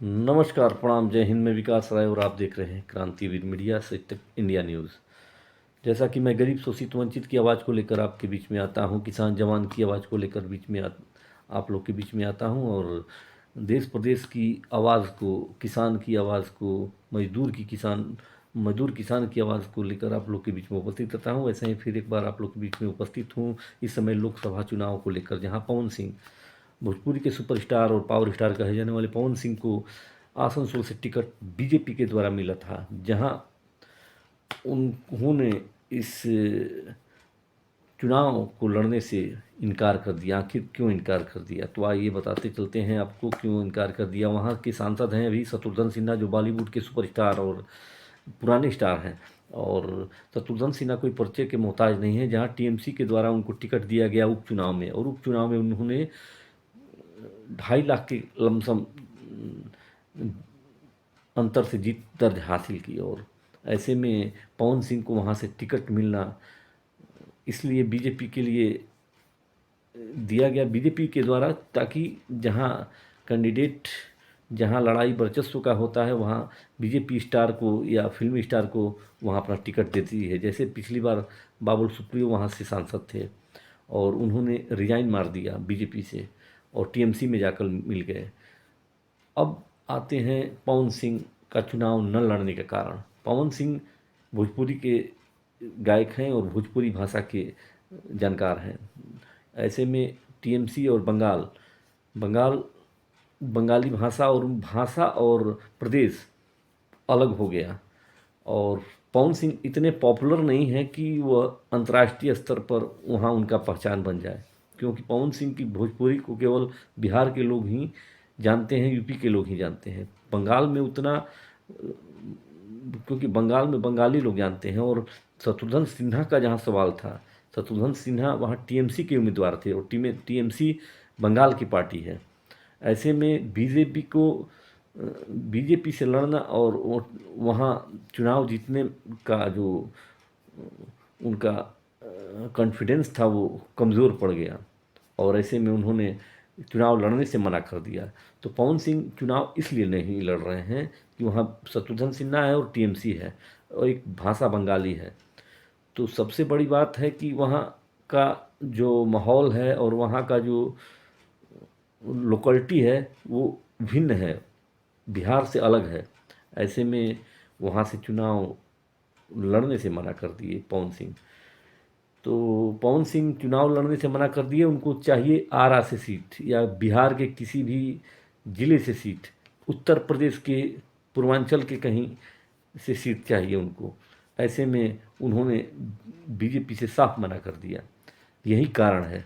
नमस्कार, प्रणाम, जय हिंद। मैं विकास राय और आप देख रहे हैं क्रांतिवीर मीडिया से तक इंडिया न्यूज़। जैसा कि मैं गरीब शोषित वंचित की आवाज़ को लेकर आपके बीच में आता हूं, किसान जवान की आवाज़ को लेकर आप लोग के बीच में आता हूं, और देश प्रदेश की आवाज़ को, किसान की आवाज़ को, मजदूर किसान की आवाज़ को लेकर आप लोग के बीच में उपस्थित रहता हूँ। वैसे ही फिर एक बार आप लोग के बीच में उपस्थित हूँ इस समय लोकसभा चुनाव को लेकर, जहाँ पवन सिंह, भोजपुरी के सुपरस्टार और पावर स्टार कहे जाने वाले पवन सिंह को आसनसोल से टिकट बीजेपी के द्वारा मिला था, जहां उन्होंने इस चुनाव को लड़ने से इनकार कर दिया। आखिर क्यों इनकार कर दिया, तो आइए बताते चलते हैं आपको क्यों इनकार कर दिया। वहाँ के सांसद हैं अभी शत्रुघ्न सिन्हा, जो बॉलीवुड के सुपरस्टार और पुराने स्टार हैं, और शत्रुघ्न सिन्हा कोई परिचय के मोहताज नहीं है। जहाँ टीएमसी के द्वारा उनको टिकट दिया गया उपचुनाव में, और उपचुनाव में उन्होंने 2.5 लाख के लमसम अंतर से जीत दर्ज हासिल की। और ऐसे में पवन सिंह को वहाँ से टिकट मिलना इसलिए बीजेपी के लिए दिया गया, बीजेपी के द्वारा, ताकि जहाँ लड़ाई वर्चस्व का होता है, वहाँ बीजेपी स्टार को या फिल्मी स्टार को वहाँ अपना टिकट देती है। जैसे पिछली बार बाबुल सुप्रियो वहाँ से सांसद थे और उन्होंने रिजाइन मार दिया बीजेपी से और टीएमसी में जाकर मिल गए। अब आते हैं पवन सिंह का चुनाव न लड़ने के कारण। पवन सिंह भोजपुरी के गायक हैं और भोजपुरी भाषा के जानकार हैं। ऐसे में टीएमसी और बंगाल बंगाली भाषा और प्रदेश अलग हो गया, और पवन सिंह इतने पॉपुलर नहीं है कि वह अंतर्राष्ट्रीय स्तर पर वहाँ उनका पहचान बन जाए, क्योंकि पवन सिंह की भोजपुरी को केवल बिहार के लोग ही जानते हैं, यूपी के लोग ही जानते हैं। बंगाल में उतना, क्योंकि बंगाल में बंगाली लोग जानते हैं। और शत्रुघ्न सिन्हा का जहाँ सवाल था, शत्रुघ्न सिन्हा वहाँ टीएमसी के उम्मीदवार थे, और टीएमसी बंगाल की पार्टी है। ऐसे में बीजेपी से लड़ना और वहाँ चुनाव जीतने का जो उनका कॉन्फिडेंस था वो कमज़ोर पड़ गया, और ऐसे में उन्होंने चुनाव लड़ने से मना कर दिया। तो पवन सिंह चुनाव इसलिए नहीं लड़ रहे हैं कि वहाँ शत्रुघ्न सिन्हा है और टीएमसी है और एक भाषा बंगाली है। तो सबसे बड़ी बात है कि वहाँ का जो माहौल है और वहाँ का जो लोकलिटी है वो भिन्न है, बिहार से अलग है। ऐसे में वहाँ से चुनाव लड़ने से मना कर दिए पवन सिंह। तो पवन सिंह चुनाव लड़ने से मना कर दिए। उनको चाहिए आरा से सीट या बिहार के किसी भी ज़िले से सीट, उत्तर प्रदेश के पूर्वांचल के कहीं से सीट चाहिए उनको। ऐसे में उन्होंने बीजेपी से साफ मना कर दिया। यही कारण है,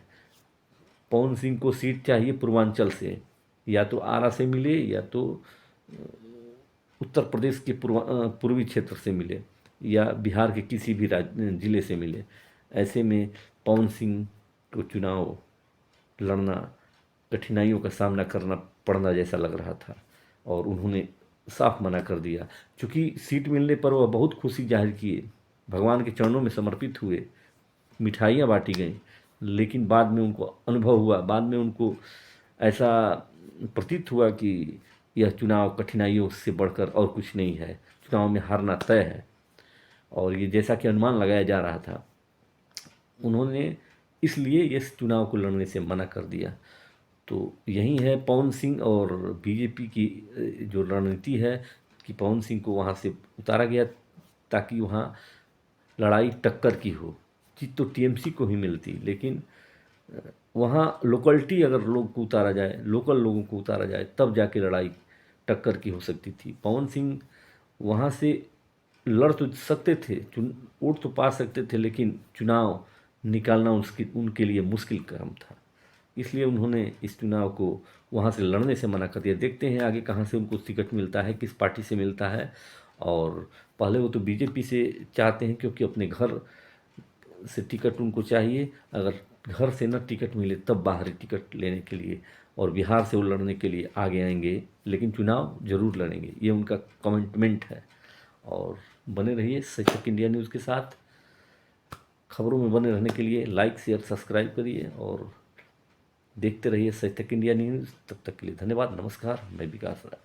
पवन सिंह को सीट चाहिए पूर्वांचल से, या तो आरा से मिले या तो उत्तर प्रदेश के पूर्वी क्षेत्र से मिले, या बिहार के किसी भी ज़िले से मिले। ऐसे में पवन सिंह को चुनाव लड़ना कठिनाइयों का सामना करना पड़ना जैसा लग रहा था, और उन्होंने साफ मना कर दिया। चूँकि सीट मिलने पर वह बहुत खुशी जाहिर किए, भगवान के चरणों में समर्पित हुए, मिठाइयाँ बाँटी गईं, लेकिन बाद में उनको अनुभव हुआ, बाद में उनको ऐसा प्रतीत हुआ कि यह चुनाव कठिनाइयों से बढ़कर और कुछ नहीं है, चुनाव में हारना तय है। और ये जैसा कि अनुमान लगाया जा रहा था, उन्होंने इसलिए इस चुनाव को लड़ने से मना कर दिया। तो यही है पवन सिंह और बीजेपी की जो रणनीति है कि पवन सिंह को वहाँ से उतारा गया ताकि वहाँ लड़ाई टक्कर की हो। जीत तो टीएमसी को ही मिलती, लेकिन वहाँ लोकलिटी अगर लोकल लोगों को उतारा जाए, तब जाके लड़ाई टक्कर की हो सकती थी। पवन सिंह वहाँ से लड़ तो सकते थे, वोट तो पा सकते थे, लेकिन चुनाव निकालना उनके लिए मुश्किल काम था। इसलिए उन्होंने इस चुनाव को वहाँ से लड़ने से मना कर दिया। देखते हैं आगे कहाँ से उनको टिकट मिलता है, किस पार्टी से मिलता है। और पहले वो तो बीजेपी से चाहते हैं, क्योंकि अपने घर से टिकट उनको चाहिए। अगर घर से न टिकट मिले तब बाहरी टिकट लेने के लिए और बिहार से वो लड़ने के लिए आगे आएंगे, लेकिन चुनाव ज़रूर लड़ेंगे, ये उनका कमिटमेंट है। और बने रहिए सच तक इंडिया न्यूज़ के साथ। खबरों में बने रहने के लिए लाइक शेयर सब्सक्राइब करिए और देखते रहिए सच तक इंडिया न्यूज़। तब तक के लिए धन्यवाद। नमस्कार, मैं विकास राय।